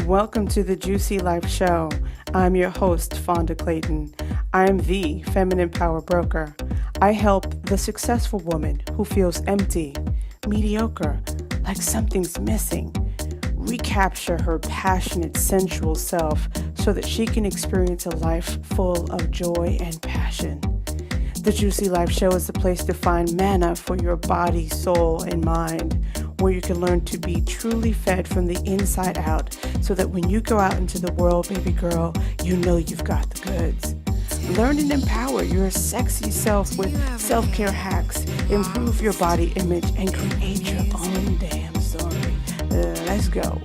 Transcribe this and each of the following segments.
Welcome to the Juicy Life Show. I'm your host, Fonda Clayton. I'm the feminine power broker. I help the successful woman who feels empty, mediocre, like something's missing, recapture her passionate, sensual self so that she can experience a life full of joy and passion. The Juicy Life Show is the place to find manna for your body, soul, and mind, where you can learn to be truly fed from the inside out so that when you go out into the world, baby girl, you know you've got the goods. Learn and empower your sexy self with self-care hacks, improve your body image, and create your own damn story. Let's go.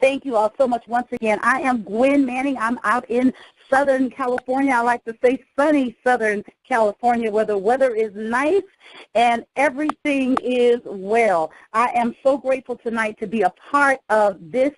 Thank you all so much once again. I am Gwen Manning. I'm out in Southern California. I like to say sunny Southern California, where the weather is nice and everything is well. I am so grateful tonight to be a part of this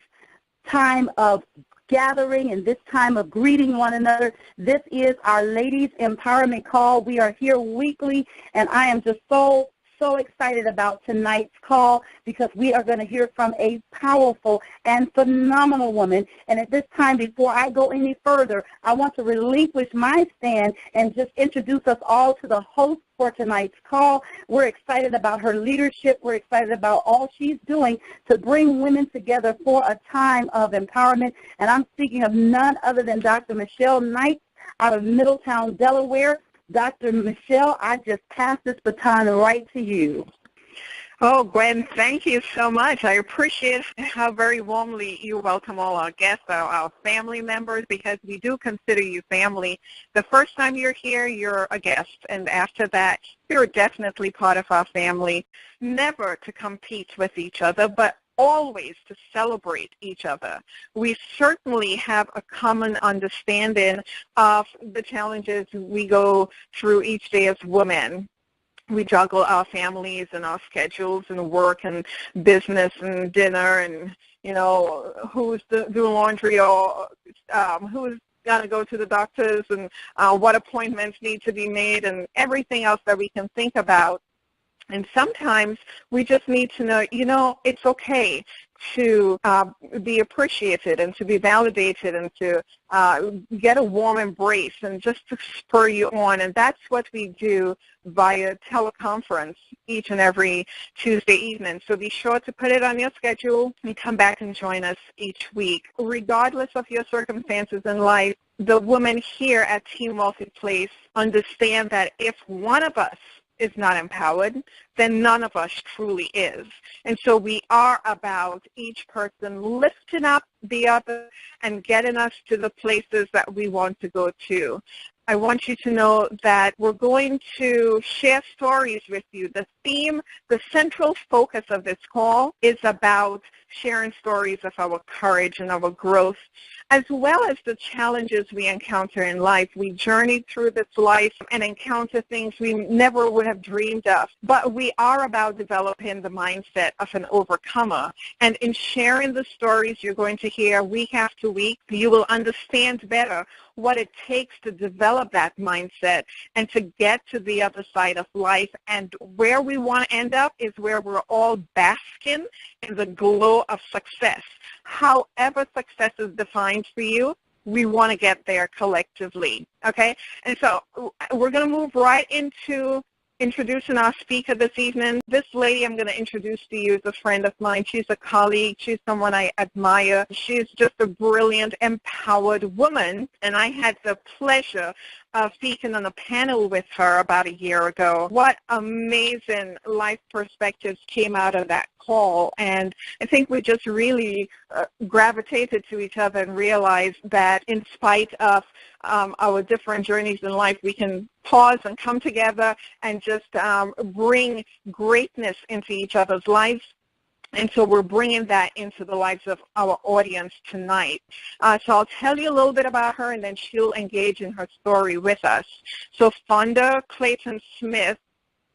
time of gathering and this time of greeting one another. This is our Ladies Empowerment Call. We are here weekly, and I am just so excited about tonight's call because we are going to hear from a powerful and phenomenal woman. And at this time, before I go any further, I want to relinquish my stand and just introduce us all to the host for tonight's call. We're excited about her leadership. We're excited about all she's doing to bring women together for a time of empowerment. And I'm speaking of none other than Dr. Michelle Knight out of Middletown, Delaware. Dr. Michelle, I just pass this baton right to you. Oh, Gwen, thank you so much. I appreciate how very warmly you welcome all our guests, our family members, because we do consider you family. The first time you're here, you're a guest, and after that, you're definitely part of our family. Never to compete with each other, but always to celebrate each other. We certainly have a common understanding of the challenges we go through each day as women. We juggle our families and our schedules and work and business and dinner and, you know, who's to do laundry or who's got to go to the doctors and what appointments need to be made and everything else that we can think about. And sometimes we just need to know, you know, it's okay to be appreciated and to be validated and to get a warm embrace and just to spur you on. And that's what we do via teleconference each and every Tuesday evening. So be sure to put it on your schedule and come back and join us each week. Regardless of your circumstances in life, the women here at Team Wealthy Place understand that if one of us is not empowered, then none of us truly is. And so we are about each person lifting up the other and getting us to the places that we want to go to. I want you to know that we're going to share stories with you. The theme, the central focus of this call is about sharing stories of our courage and our growth, as well as the challenges we encounter in life. We journey through this life and encounter things we never would have dreamed of, but we are about developing the mindset of an overcomer. And in sharing the stories you're going to hear week after week, you will understand better what it takes to develop that mindset and to get to the other side of life. And where we want to end up is where we're all basking in the glow of success. However success is defined for you, we want to get there collectively, okay? And so we're going to move right into introducing our speaker this evening. This lady I'm going to introduce to you is a friend of mine. She's a colleague. She's someone I admire. She's just a brilliant, empowered woman, and I had the pleasure of speaking on a panel with her about a year ago. What amazing life perspectives came out of that call, and I think we just really gravitated to each other and realized that in spite of our different journeys in life, we can pause and come together and just bring greatness into each other's lives. And so we're bringing that into the lives of our audience tonight. So I'll tell you a little bit about her, and then she'll engage in her story with us. So Fonda Clayton Smith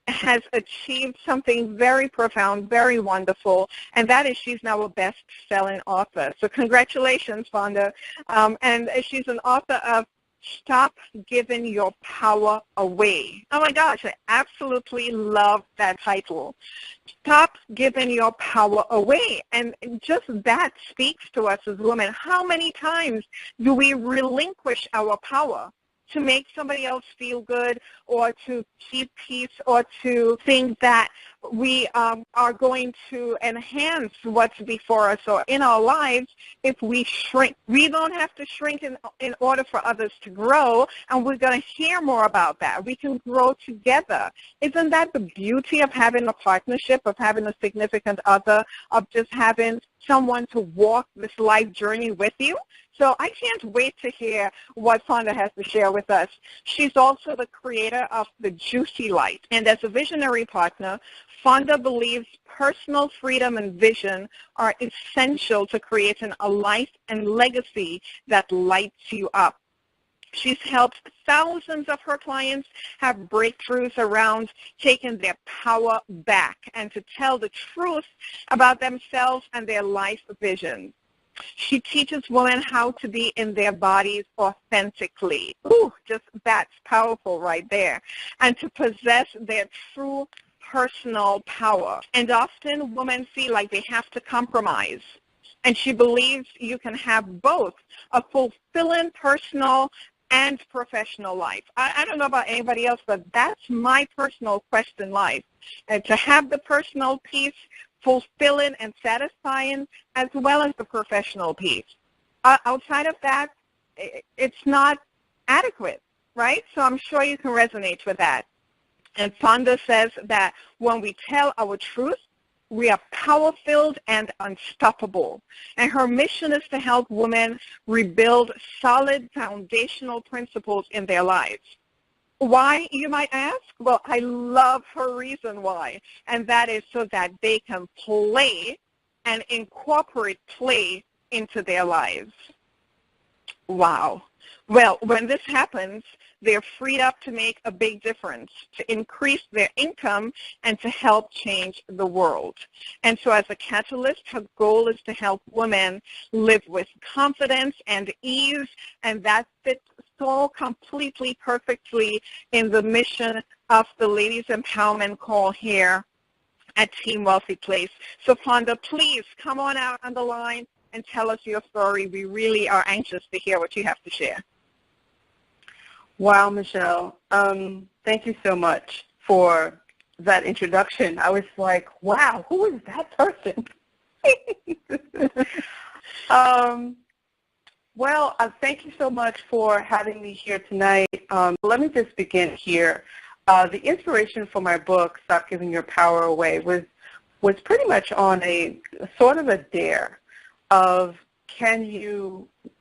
has achieved something very profound, very wonderful, and that is she's now a best-selling author. So congratulations, Fonda. And she's an author of Stop giving your power away. Oh my gosh, I absolutely love that title. Stop giving your power away. And just that speaks to us as women. How many times do we relinquish our power to make somebody else feel good, or to keep peace, or to think that we are going to enhance what's before us or in our lives if we shrink? We don't have to shrink in order for others to grow, and we're going to hear more about that. We can grow together. Isn't that the beauty of having a partnership, of having a significant other, of just having someone to walk this life journey with you? So I can't wait to hear what Fonda has to share with us. She's also the creator of The Juicy Light. And as a visionary partner, Fonda believes personal freedom and vision are essential to creating a life and legacy that lights you up. She's helped thousands of her clients have breakthroughs around taking their power back and to tell the truth about themselves and their life vision. She teaches women how to be in their bodies authentically. Ooh, just that's powerful right there. And to possess their true personal power. And often women feel like they have to compromise. And she believes you can have both a fulfilling personal and professional life. I don't know about anybody else, but that's my personal quest in life. And to have the personal piece fulfilling and satisfying, as well as the professional piece. Outside of that, it's not adequate, right? So I'm sure you can resonate with that. And Fonda says that when we tell our truth, we are power-filled and unstoppable. And her mission is to help women rebuild solid foundational principles in their lives. Why, you might ask? Well, I love her reason why, and that is so that they can play and incorporate play into their lives. Wow. Well, when this happens, they're freed up to make a big difference, to increase their income, and to help change the world. And so as a catalyst, her goal is to help women live with confidence and ease, and that fits so completely perfectly in the mission of the Ladies Empowerment Call here at Team Wealthy Place. So Fonda, please come on out on the line and tell us your story. We really are anxious to hear what you have to share. Wow, Michelle. Thank you so much for that introduction. I was like, wow, who is that person? Well, thank you so much for having me here tonight. Let me just begin here. The inspiration for my book, Stop Giving Your Power Away, was pretty much on a sort of a dare of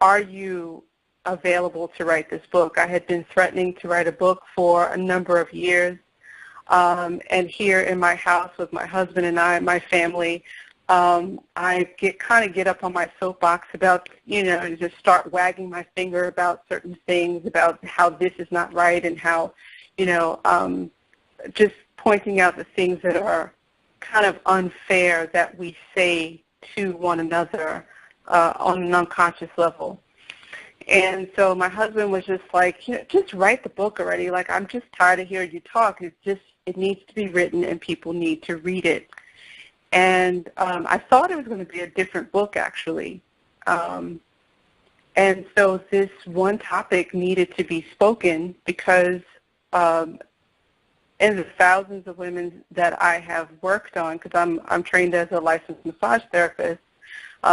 are you available to write this book? I had been threatening to write a book for a number of years. And here in my house with my husband and my family, I get up on my soapbox about, and just start wagging my finger about certain things, about how this is not right, and how, just pointing out the things that are kind of unfair that we say to one another on an unconscious level. And so my husband was just like, just write the book already. Like, I'm just tired of hearing you talk. It needs to be written, and people need to read it. And I thought it was going to be a different book, actually. And so this one topic needed to be spoken because in the thousands of women that I have worked on, because I'm trained as a licensed massage therapist,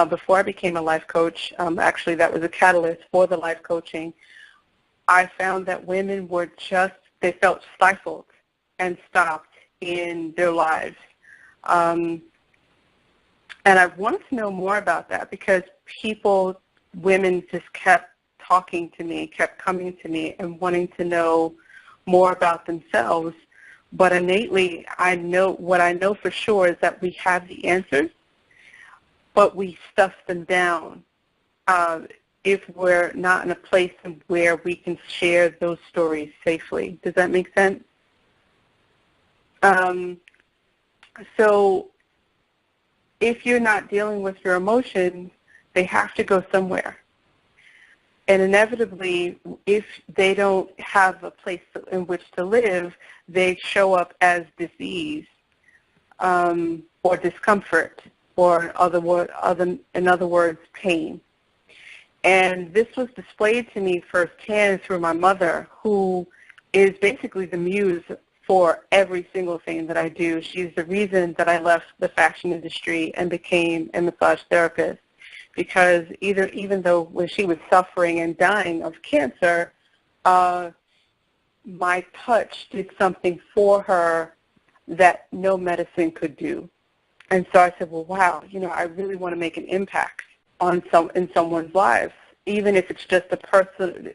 before I became a life coach, actually that was a catalyst for the life coaching, I found that women were they felt stifled and stopped in their lives. And I wanted to know more about that because women just kept talking to me, kept coming to me and wanting to know more about themselves. But innately, what I know for sure is that we have the answers, but we stuff them down if we're not in a place where we can share those stories safely. Does that make sense? So if you're not dealing with your emotions, they have to go somewhere. And inevitably, if they don't have a place in which to live, they show up as disease or discomfort, or in other words, pain. And this was displayed to me firsthand through my mother, who is basically the muse for every single thing that I do. She's the reason that I left the fashion industry and became a massage therapist, because even though when she was suffering and dying of cancer, my touch did something for her that no medicine could do. And so I said, well, wow, I really want to make an impact in someone's lives, even if it's just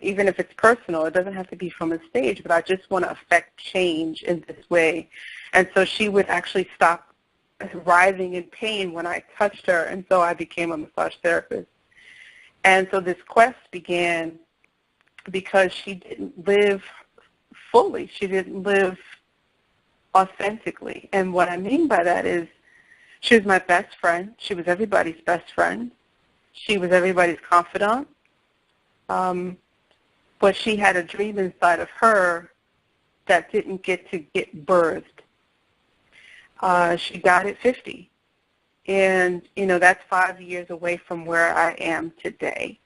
even if it's personal. It doesn't have to be from a stage, but I just want to affect change in this way. And so she would actually stop writhing in pain when I touched her, and so I became a massage therapist. And so this quest began because she didn't live fully. She didn't live authentically. And what I mean by that is, she was my best friend. She was everybody's best friend. She was everybody's confidant. But she had a dream inside of her that didn't get birthed. She died at 50. And, that's 5 years away from where I am today.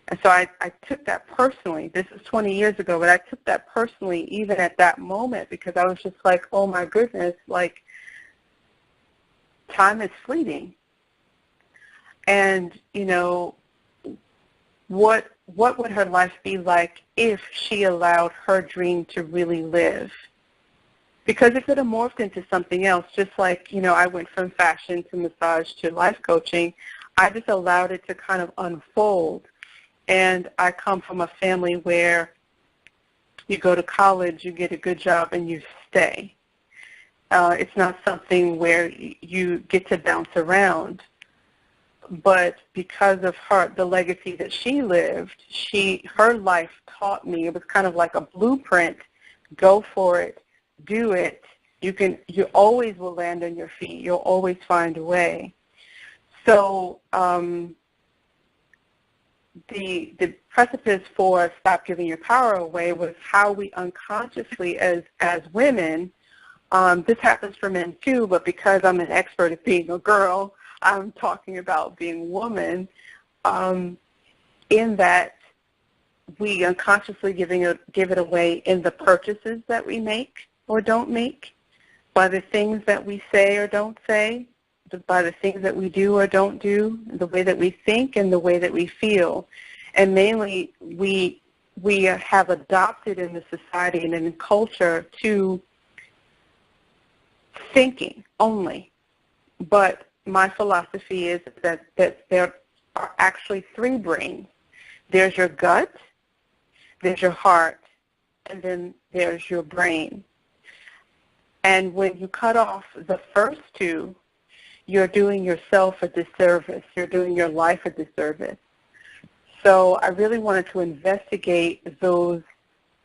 And so I took that personally. This is 20 years ago, but I took that personally even at that moment, because I was just like, oh, my goodness, like, time is fleeting. And, what would her life be like if she allowed her dream to really live? Because it could have morphed into something else, just like, I went from fashion to massage to life coaching. I just allowed it to kind of unfold. And I come from a family where you go to college, you get a good job, and you stay. It's not something where you get to bounce around. But because of the legacy that she lived, her life taught me. It was kind of like a blueprint. Go for it. Do it. You always will land on your feet. You'll always find a way. So the precipice for Stop Giving Your Power Away was how we unconsciously, as women, this happens for men too, but because I'm an expert at being a girl, I'm talking about being woman, in that we unconsciously give it away in the purchases that we make or don't make, by the things that we say or don't say, by the things that we do or don't do, the way that we think and the way that we feel. And mainly we have adopted in the society and in the culture to thinking only. But my philosophy is that there are actually three brains. There's your gut, there's your heart, and then there's your brain. And when you cut off the first two, you're doing yourself a disservice. You're doing your life a disservice. So I really wanted to investigate those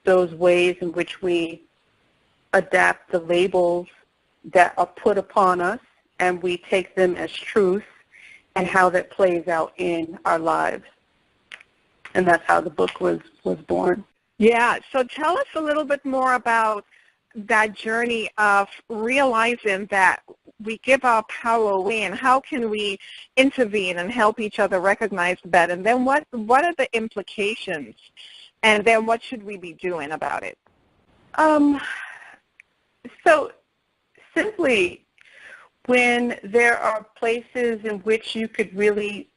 ways in which we adapt the labels that are put upon us, and we take them as truth, and how that plays out in our lives. And that's how the book was born. Yeah, so tell us a little bit more about that journey of realizing that we give our power away, and how can we intervene and help each other recognize that, and then what are the implications, and then what should we be doing about it? So simply, when there are places in which you could really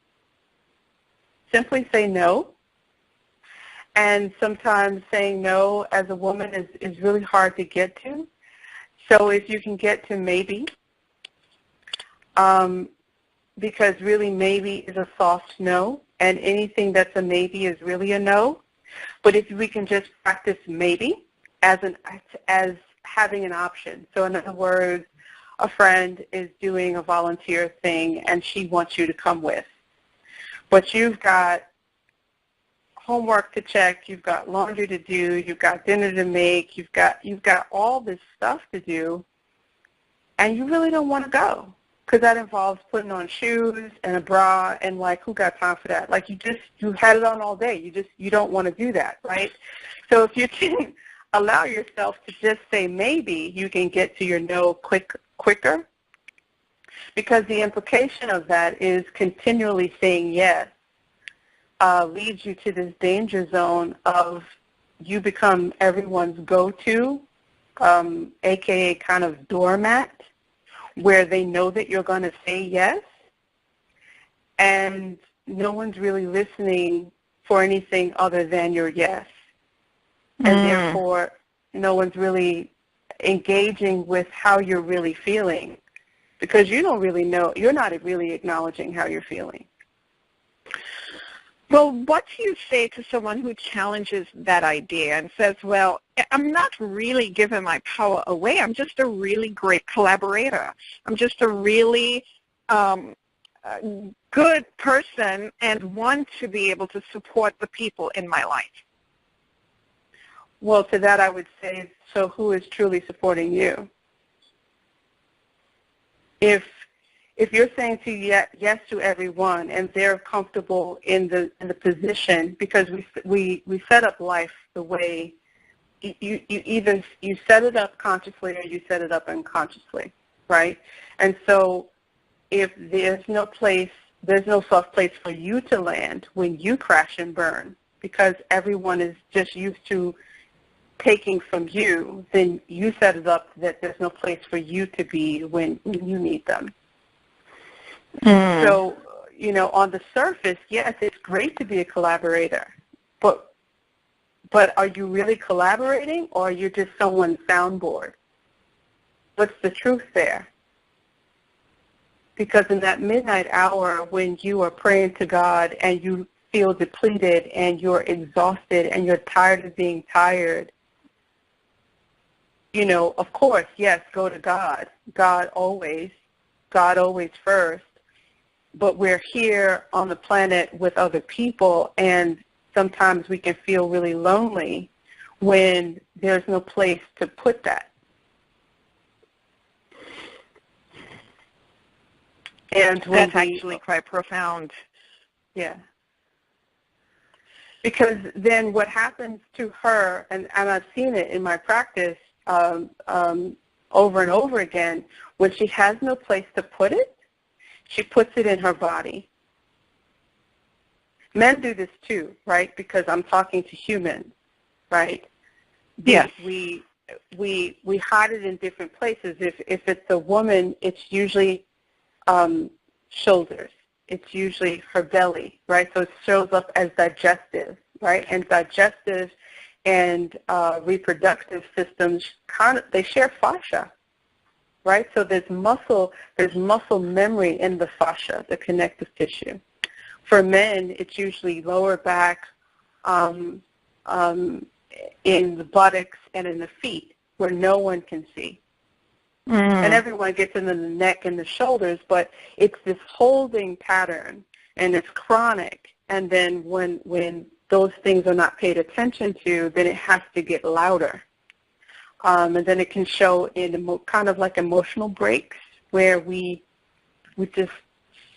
simply say no, and sometimes saying no as a woman is really hard to get to. So if you can get to maybe, because really maybe is a soft no, and anything that's a maybe is really a no. But if we can just practice maybe as having an option. So in other words, a friend is doing a volunteer thing and she wants you to come with. But you've got homework to check, you've got laundry to do, you've got dinner to make, you've got all this stuff to do, and you really don't want to go because that involves putting on shoes and a bra, and like, who got time for that? Like, you had it on all day. You don't want to do that, right? So if you can allow yourself to just say maybe, you can get to your no quicker, because the implication of that is continually saying yes leads you to this danger zone of you become everyone's go-to, aka kind of doormat, where they know that you're going to say yes, and no one's really listening for anything other than your yes. And therefore, no one's really engaging with how you're really feeling, because you don't really know, you're not really acknowledging how you're feeling. Well, what do you say to someone who challenges that idea and says, well, I'm not really giving my power away. I'm just a really great collaborator. I'm just a really good person and want to be able to support the people in my life? Well, to that I would say, so who is truly supporting you? If you're saying yes to everyone and they're comfortable in the position, because we set up life the way you either you set it up consciously or you set it up unconsciously, right? And so if there's no soft place for you to land when you crash and burn, because everyone is just used to taking from you, then you set it up that there's no place for you to be when you need them. So, on the surface, yes, it's great to be a collaborator, but are you really collaborating, or are you just someone's soundboard? What's the truth there? Because in that midnight hour when you are praying to God and you feel depleted and you're exhausted and you're tired of being tired, of course, yes, go to God. God always first. But we're here on the planet with other people, and sometimes we can feel really lonely when there's no place to put that. And that's actually quite profound. Yeah. Because then what happens to her, and I've seen it in my practice over and over again, when she has no place to put it, she puts it in her body. Men do this too, right? Because I'm talking to humans, right? Yes. We hide it in different places. If it's a woman, it's usually shoulders. It's usually her belly, right? So it shows up as digestive, right? And digestive and reproductive systems they share fascia, right? So there's muscle memory in the fascia, the connective tissue. For men, it's usually lower back, in the buttocks, and in the feet, where no one can see. And everyone gets into the neck and the shoulders, but it's this holding pattern, and it's chronic. And then when those things are not paid attention to, then it has to get louder. And then it can show in kind of like emotional breaks, where we just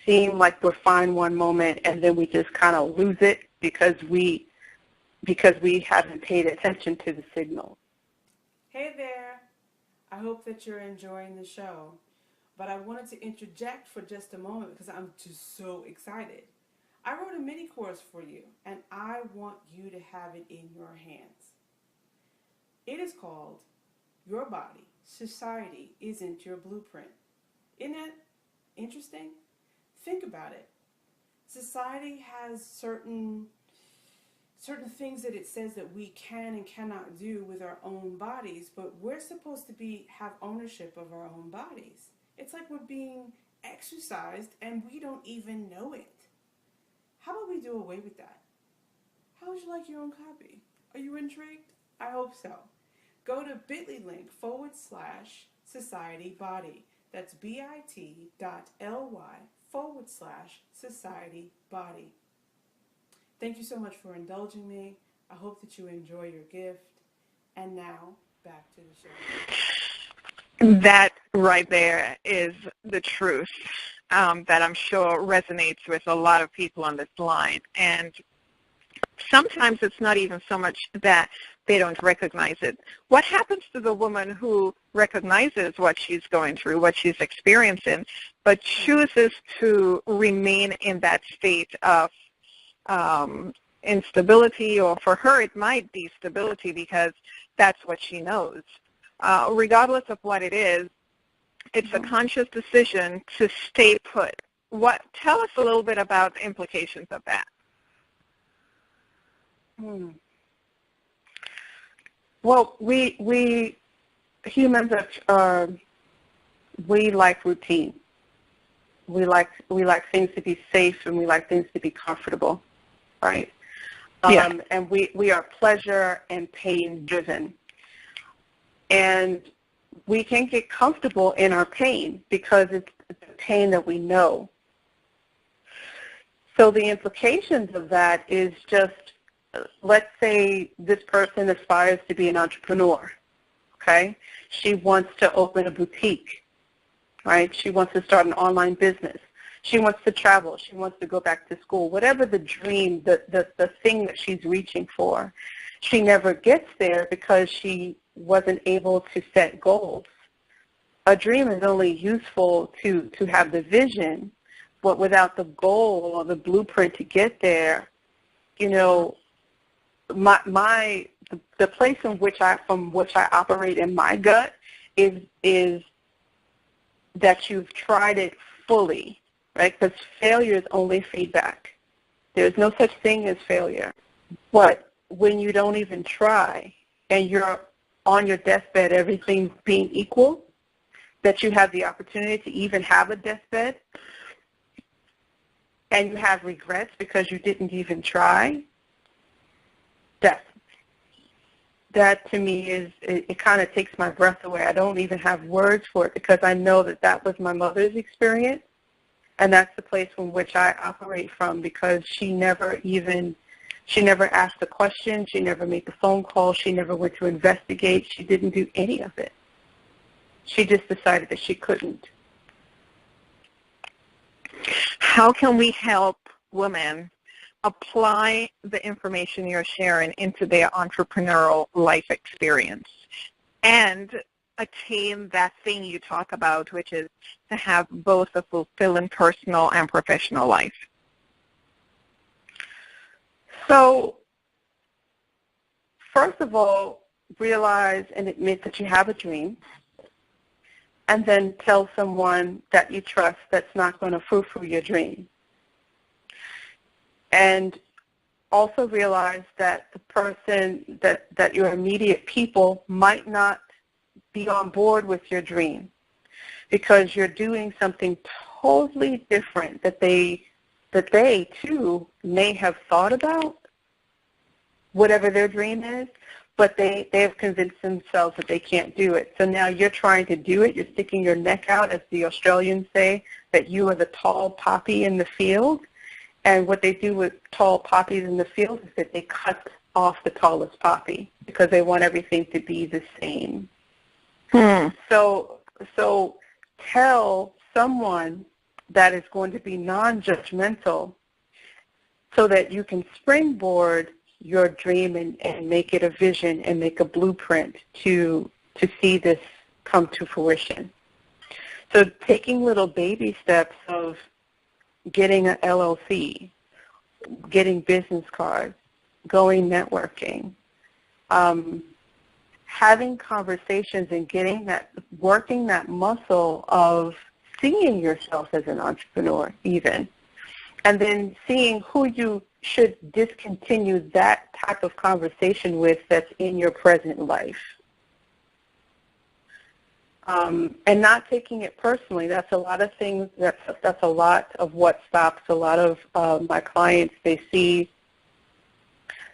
seem like we're fine one moment, and then we just kind of lose it because we haven't paid attention to the signal. Hey there. I hope that you're enjoying the show, but I wanted to interject for just a moment because I'm just so excited. I wrote a mini course for you, and I want you to have it in your hands. It is called Your Body, Society Isn't Your Blueprint. Isn't that interesting? Think about it. Society has certain things that it says that we can and cannot do with our own bodies, but we're supposed to have ownership of our own bodies. It's like we're being exercised and we don't even know it. How about we do away with that? How would you like your own copy? Are you intrigued? I hope so. Go to bit.ly/society body. That's bit.ly/society body. Thank you so much for indulging me. I hope that you enjoy your gift. And now, back to the show. That right there is the truth that I'm sure resonates with a lot of people on this line. And sometimes it's not even so much that they don't recognize it. What happens to the woman who recognizes what she's going through, what she's experiencing, but chooses to remain in that state of instability, or for her it might be stability because that's what she knows. Regardless of what it is, it's a conscious decision to stay put. Tell us a little bit about the implications of that. Well, we humans we like routine. We like things to be safe, and we like things to be comfortable, right? And we are pleasure and pain driven, and we can get comfortable in our pain because it's the pain that we know. So the implications of that is just, let's say this person aspires to be an entrepreneur, okay? She wants to open a boutique, right? She wants to start an online business. She wants to travel. She wants to go back to school. Whatever the dream, the thing that she's reaching for, she never gets there because she wasn't able to set goals. A dream is only useful to have the vision, but without the goal or the blueprint to get there, you know, the place from which I operate in my gut is that you've tried it fully, right? Because failure is only feedback. There's no such thing as failure. But when you don't even try and you're on your deathbed, everything being equal, that you have the opportunity to even have a deathbed, and you have regrets because you didn't even try, that to me it kind of takes my breath away. I don't even have words for it because I know that was my mother's experience, and that's the place from which I operate from, because she never asked a question, she never made the phone call, she never went to investigate, she didn't do any of it. She just decided that she couldn't. How can we help women apply the information you're sharing into their entrepreneurial life experience and attain that thing you talk about, which is to have both a fulfilling personal and professional life? So, first of all, realize and admit that you have a dream, and then tell someone that you trust that's not going to frou-frou your dream. And also realize that the person, that your immediate people might not be on board with your dream because you're doing something totally different that they too may have thought about, whatever their dream is, but they have convinced themselves that they can't do it. So now you're trying to do it. You're sticking your neck out, as the Australians say, that you are the tall poppy in the field. And what they do with tall poppies in the field is that they cut off the tallest poppy because they want everything to be the same. So tell someone that is going to be non-judgmental so that you can springboard your dream and make it a vision and make a blueprint to see this come to fruition. So taking little baby steps of getting an LLC, getting business cards, going networking, having conversations and working that muscle of seeing yourself as an entrepreneur even, and then seeing who you should discontinue that type of conversation with that's in your present life. And not taking it personally. That's a lot of things, that's a lot of what stops a lot of my clients. They see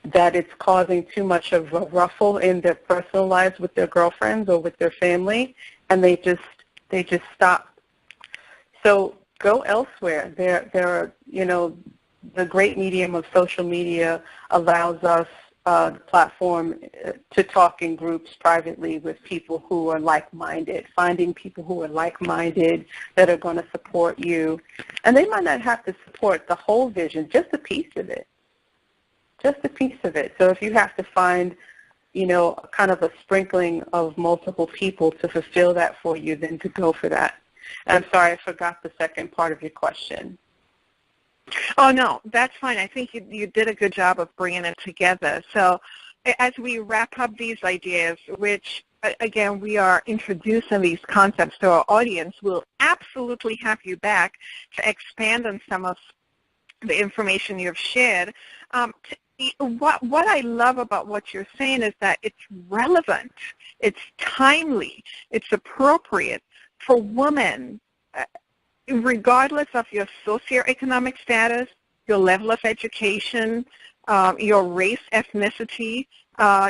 that it's causing too much of a ruffle in their personal lives with their girlfriends or with their family, and they just stop. So go elsewhere. There are, the great medium of social media allows us the platform to talk in groups privately with people who are like-minded, finding people who are like-minded that are going to support you. And they might not have to support the whole vision, just a piece of it. Just a piece of it. So if you have to find, you know, kind of a sprinkling of multiple people to fulfill that for you, then to go for that. And I'm sorry, I forgot the second part of your question. Oh, no, that's fine. I think you did a good job of bringing it together. So as we wrap up these ideas, which, again, we are introducing these concepts to our audience, we'll absolutely have you back to expand on some of the information you've shared. What I love about what you're saying is that it's relevant, it's timely, it's appropriate for women, regardless of your socioeconomic status, your level of education, your race, ethnicity,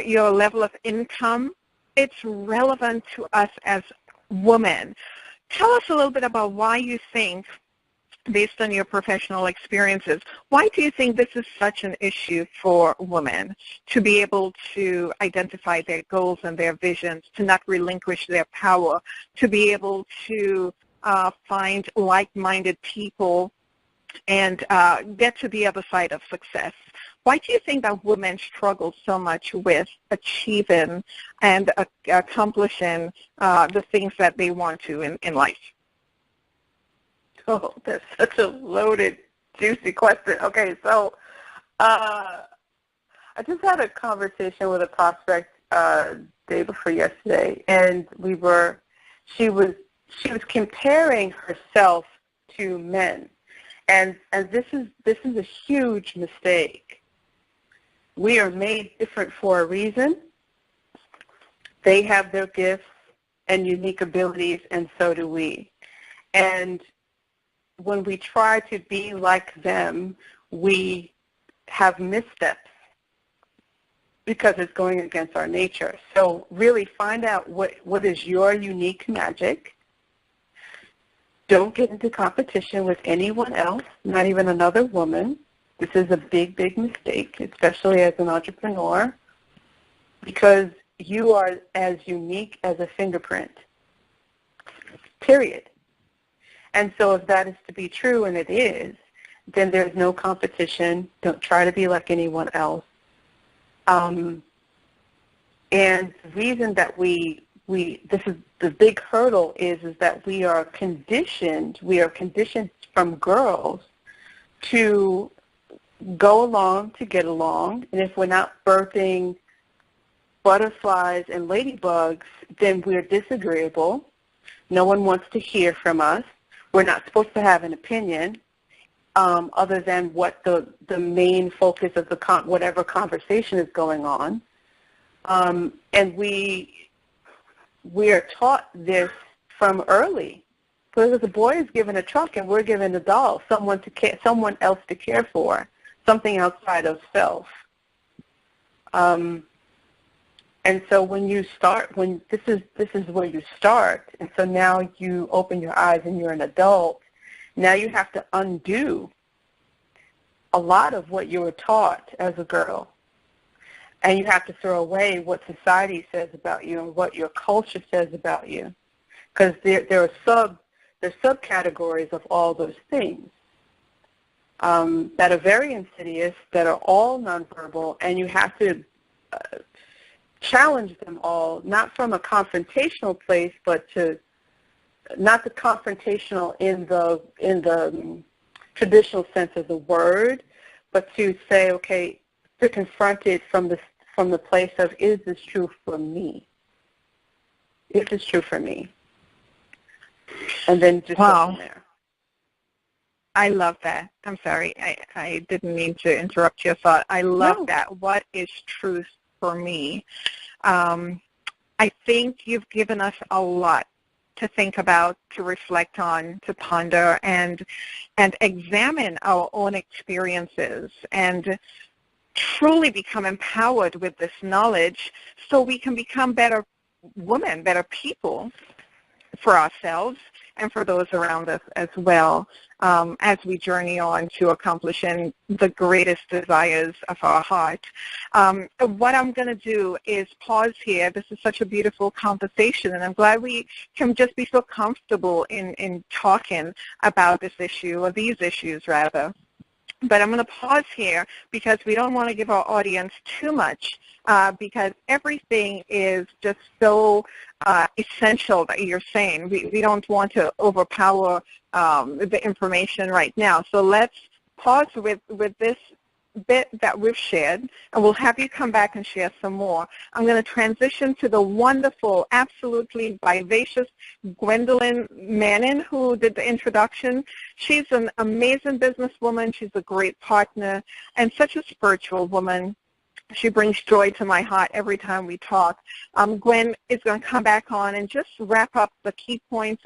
your level of income. It's relevant to us as women. Tell us a little bit about why you think, based on your professional experiences, why do you think this is such an issue for women to be able to identify their goals and their visions, to not relinquish their power, to be able to find like-minded people and get to the other side of success? Why do you think that women struggle so much with achieving and accomplishing the things that they want to in life? Oh, that's such a loaded, juicy question. Okay, so I just had a conversation with a prospect day before yesterday, and she was comparing herself to men, and this is a huge mistake. We are made different for a reason. They have their gifts and unique abilities, and so do we. And when we try to be like them, we have missteps because it's going against our nature. So really find out what is your unique magic. Don't get into competition with anyone else, not even another woman. This is a big, big mistake, especially as an entrepreneur, because you are as unique as a fingerprint, period. And so if that is to be true, and it is, then there's no competition. Don't try to be like anyone else. And the reason that this is the big hurdle is that we are conditioned from girls to go along to get along. And if we're not birthing butterflies and ladybugs, then we're disagreeable. No one wants to hear from us. We're not supposed to have an opinion other than what the main focus of whatever conversation is going on. And we are taught this from early. Because the boy is given a truck and we're given a doll, someone else to care for, something outside of self. And so when this is where you start, and so now you open your eyes and you're an adult, now you have to undo a lot of what you were taught as a girl. And you have to throw away what society says about you and what your culture says about you. Because there are subcategories of all those things that are very insidious, that are all nonverbal, and you have to challenge them all, not from a confrontational place, but not the confrontational in the traditional sense of the word, but to say, okay, to confront it from the place of, is this true for me? Is this true for me? And then just go from there. I love that. I'm sorry. I didn't mean to interrupt your thought. I love that. What is truth for me? I think you've given us a lot to think about, to reflect on, to ponder, and examine our own experiences and truly become empowered with this knowledge so we can become better women, better people for ourselves and for those around us as well, as we journey on to accomplishing the greatest desires of our heart. What I'm going to do is pause here. This is such a beautiful conversation, and I'm glad we can just be so comfortable in talking about this issue, or these issues rather. But I'm going to pause here because we don't want to give our audience too much, because everything is just so essential that you're saying. We don't want to overpower the information right now. So let's pause with this bit that we've shared, and we'll have you come back and share some more. I'm going to transition to the wonderful, absolutely vivacious Gwendolyn Manning, who did the introduction. She's an amazing businesswoman. She's a great partner and such a spiritual woman. She brings joy to my heart every time we talk. Gwen is going to come back on and just wrap up the key points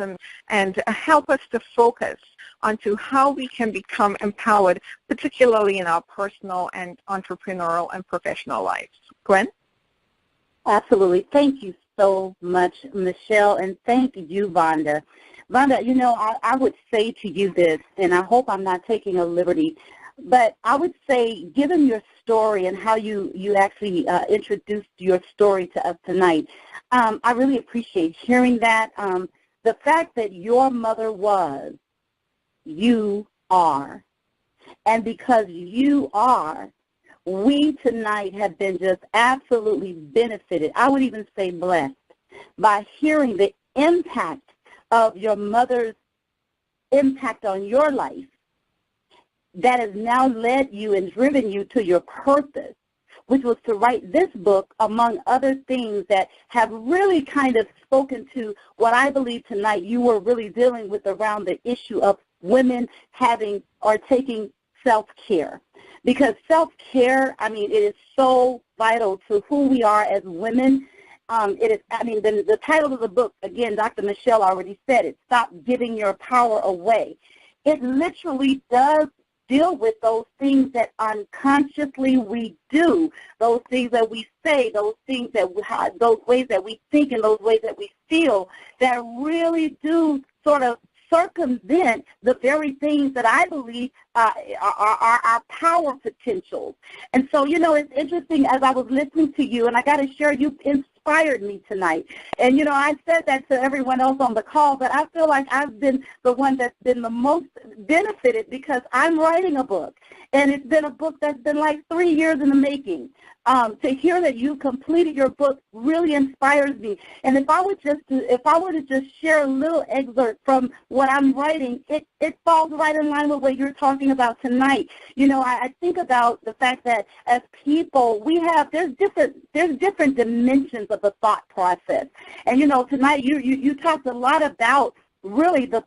and help us to focus onto how we can become empowered, particularly in our personal and entrepreneurial and professional lives. Gwen? Absolutely. Thank you so much, Michelle, and thank you, Vonda. Vonda, you know, I would say to you this, and I hope I'm not taking a liberty, but I would say, given your story and how you actually introduced your story to us tonight, I really appreciate hearing that. The fact that your mother was, you are. And because you are, we tonight have been just absolutely benefited, I would even say blessed, by hearing the impact of your mother's impact on your life that has now led you and driven you to your purpose, which was to write this book, among other things that have really kind of spoken to what I believe tonight you were really dealing with around the issue of women having or taking self-care. Because self-care, I mean, it is so vital to who we are as women. It is, I mean, the title of the book, again, Dr. Michelle already said it, Stop Giving Your Power Away. It literally does deal with those things that unconsciously we do, those things that we say, those things that those ways that we think and those ways that we feel that really do sort of circumvent the very things that I believe are our power potentials. And so, you know, it's interesting as I was listening to you, and I got to share, you inspired me tonight. And, you know, I said that to everyone else on the call, but I feel like I've been the one that's been the most benefited because I'm writing a book. And it's been a book that's been like 3 years in the making. To hear that you completed your book really inspires me. And if I were to just share a little excerpt from what I'm writing, it falls right in line with what you're talking about tonight. You know, I think about the fact that as people, there's different dimensions of the thought process. And you know, tonight you talked a lot about really the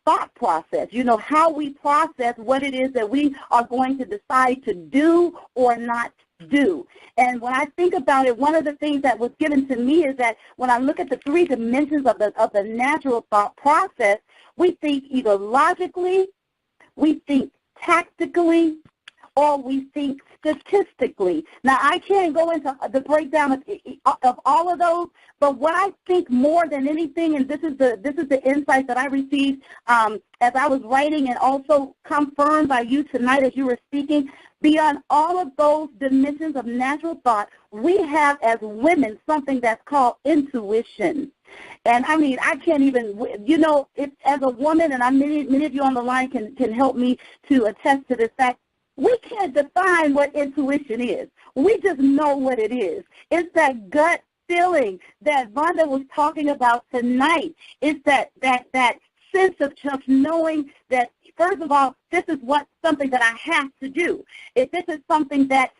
thought process, you know, how we process what it is that we are going to decide to do or not do. And when I think about it, one of the things that was given to me is that when I look at the three dimensions of the natural thought process, we think either logically, we think tactically, or we think statistically. Now, I can't go into the breakdown of all of those, but what I think more than anything, and this is the insight that I received as I was writing and also confirmed by you tonight as you were speaking, beyond all of those dimensions of natural thought, we have as women something that's called intuition. And I mean, I can't even, you know, as a woman, and many of you on the line can help me to attest to this fact, we can't define what intuition is. We just know what it is. It's that gut feeling that Vonda was talking about tonight. It's that sense of just knowing that, first of all, this is something that I have to do. If this is something that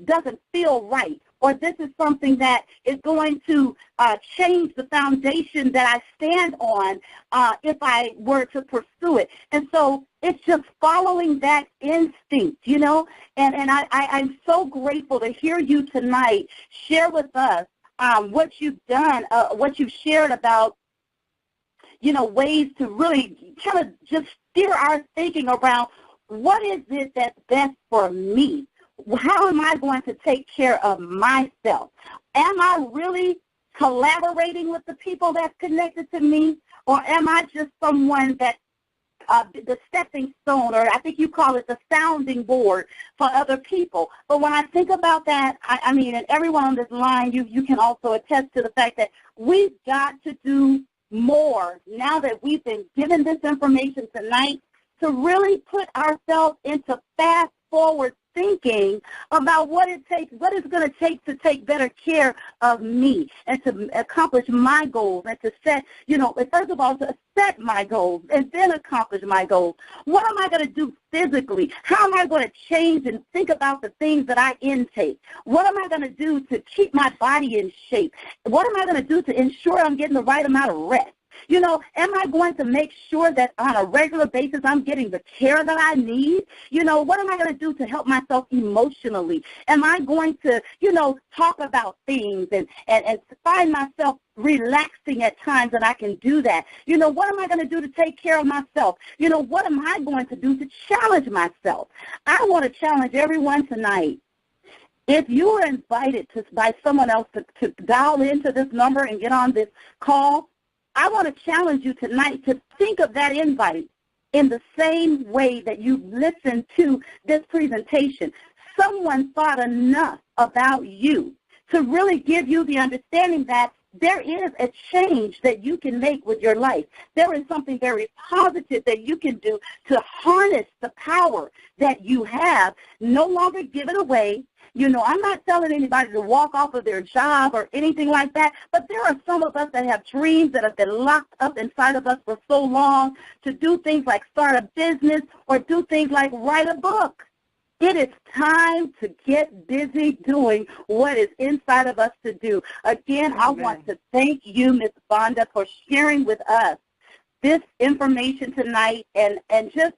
doesn't feel right, or this is something that is going to change the foundation that I stand on if I were to pursue it. And so it's just following that instinct, you know. And I'm so grateful to hear you tonight share with us what you've done, what you've shared about, you know, ways to really kind of just steer our thinking around what is it that's best for me? How am I going to take care of myself? Am I really collaborating with the people that's connected to me, or am I just someone that the stepping stone, or I think you call it the sounding board for other people? But when I think about that, I mean, and everyone on this line, you can also attest to the fact that we've got to do more now that we've been given this information tonight to really put ourselves into fast-forward thinking about what it's going to take better care of me and to accomplish my goals and to set, first of all, to set my goals and then accomplish my goals. What am I going to do physically? How am I going to change and think about the things that I intake? What am I going to do to keep my body in shape? What am I going to do to ensure I'm getting the right amount of rest? Am I going to make sure that on a regular basis I'm getting the care that I need? What am I going to do to help myself emotionally? Am I going to, talk about things and find myself relaxing at times that I can do that? What am I going to do to take care of myself? What am I going to do to challenge myself? I want to challenge everyone tonight. If you are invited by someone else to dial into this number and get on this call, I want to challenge you tonight to think of that invite in the same way that you listened to this presentation. Someone thought enough about you to really give you the understanding that there is a change that you can make with your life. There is something very positive that you can do to harness the power that you have. No longer give it away. I'm not telling anybody to walk off of their job or anything like that, but there are some of us that have dreams that have been locked up inside of us for so long to do things like start a business or do things like write a book. It is time to get busy doing what is inside of us to do. Again, I want to thank you, Ms. Fonda, for sharing with us this information tonight, and just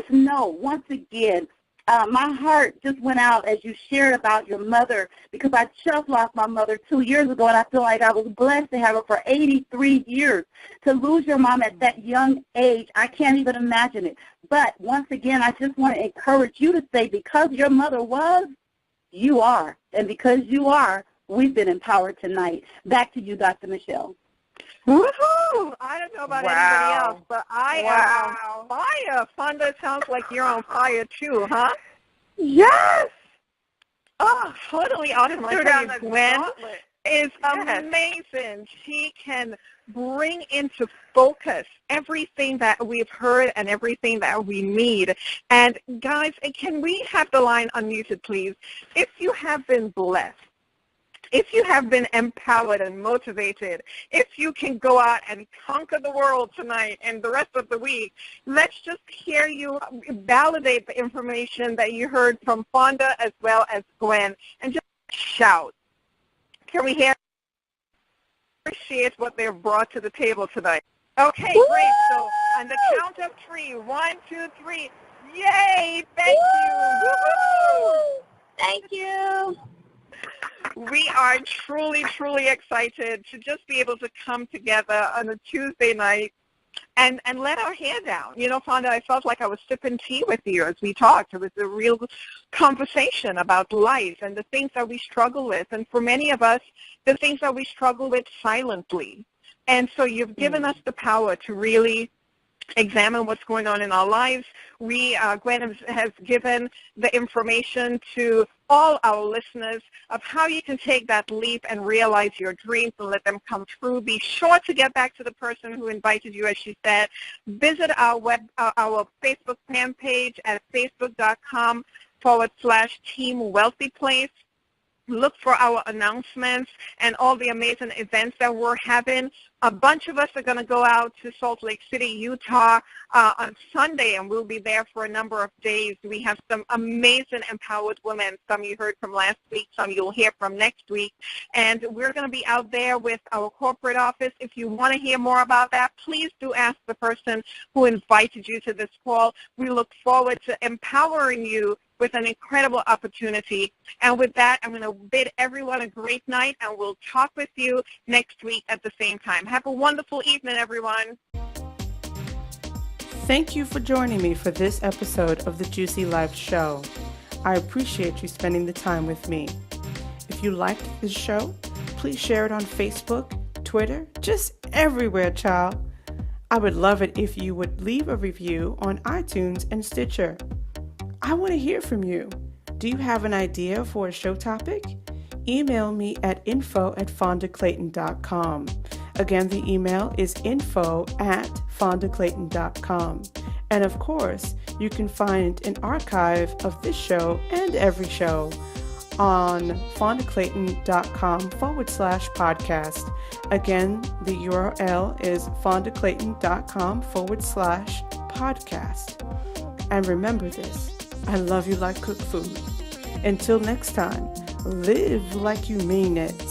know, once again, my heart just went out as you shared about your mother, because I just lost my mother 2 years ago, and I feel like I was blessed to have her for 83 years. To lose your mom at that young age, I can't even imagine it. But once again, I just want to encourage you to say, because your mother was, you are. And because you are, we've been empowered tonight. Back to you, Dr. Michelle. Woohoo! I don't know about anybody else, but I am on fire. Fonda, sounds like you're on fire too, huh? Yes! Oh, totally awesome. I tell you, Gwen is amazing. She can bring into focus everything that we've heard and everything that we need. And guys, can we have the line unmuted, please? If you have been blessed, if you have been empowered and motivated, if you can go out and conquer the world tonight and the rest of the week, let's just hear you validate the information that you heard from Fonda as well as Gwen, and just shout. Can we hear? Appreciate what they've brought to the table tonight. Okay, great. So on the count of 3, 1, 2, 3, yay! Thank you. Woo-hoo! Thank you. We are truly, truly excited to just be able to come together on a Tuesday night and let our hair down. Fonda, I felt like I was sipping tea with you as we talked. It was a real conversation about life and the things that we struggle with. And for many of us, the things that we struggle with silently. And so you've given us the power to really examine what's going on in our lives. Gwen has given the information to all our listeners of how you can take that leap and realize your dreams and let them come true. Be sure to get back to the person who invited you, as she said. Visit our Facebook fan page at facebook.com/Team Wealthy Place. Look for our announcements and all the amazing events that we're having. A bunch of us are going to go out to Salt Lake City, Utah on Sunday, and we'll be there for a number of days. We have some amazing empowered women. Some you heard from last week, some you'll hear from next week. And we're going to be out there with our corporate office. If you want to hear more about that, please do ask the person who invited you to this call. We look forward to empowering you with an incredible opportunity. And with that, I'm going to bid everyone a great night, and we'll talk with you next week at the same time. Have a wonderful evening, everyone. Thank you for joining me for this episode of the Juicy Life Show. I appreciate you spending the time with me. If you liked this show, please share it on Facebook, Twitter, just everywhere, child. I would love it if you would leave a review on iTunes and Stitcher. I want to hear from you. Do you have an idea for a show topic? Email me at info@fondaclayton.com. Again, the email is info@fondaclayton.com. And of course, you can find an archive of this show and every show on fondaclayton.com/podcast. Again, the URL is fondaclayton.com/podcast. And remember this, I love you like cooked food. Until next time, live like you mean it.